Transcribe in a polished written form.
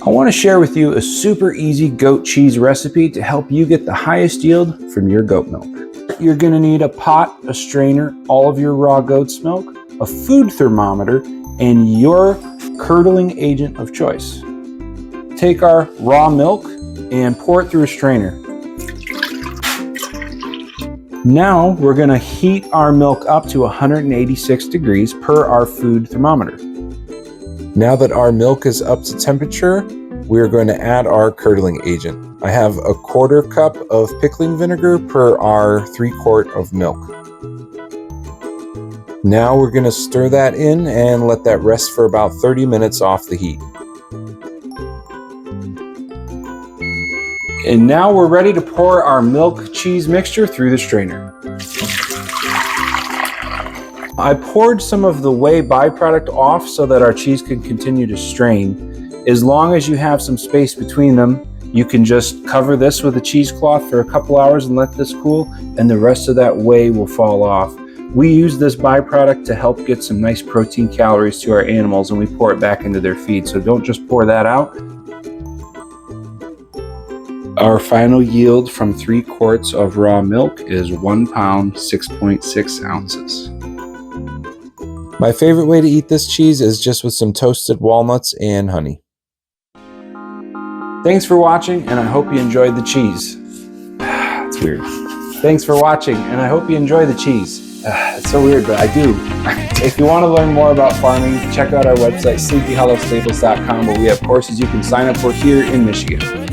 I want to share with you a super easy goat cheese recipe to help you get the highest yield from your goat milk. You're going to need a pot, a strainer, all of your raw goat's milk, a food thermometer, and your curdling agent of choice. Take our raw milk and pour it through a strainer. Now we're going to heat our milk up to 186 degrees per our food thermometer. Now that our milk is up to temperature, we're going to add our curdling agent. I have a 1/4 cup of pickling vinegar per our 3 quart of milk. Now we're going to stir that in and let that rest for about 30 minutes off the heat. And now we're ready to pour our milk cheese mixture through the strainer. I poured some of the whey byproduct off so that our cheese can continue to strain. As long as you have some space between them, you can just cover this with a cheesecloth for a couple hours and let this cool, and the rest of that whey will fall off. We use this byproduct to help get some nice protein calories to our animals, and we pour it back into their feed, so don't just pour that out. Our final yield from 3 quarts of raw milk is 1 pound, 6.6 ounces. My favorite way to eat this cheese is just with some toasted walnuts and honey. Thanks for watching, and I hope you enjoyed the cheese. It's weird. Thanks for watching, and I hope you enjoy the cheese. It's so weird, but I do. If you want to learn more about farming, check out our website, sleepyhollowstables.com, where we have courses you can sign up for here in Michigan.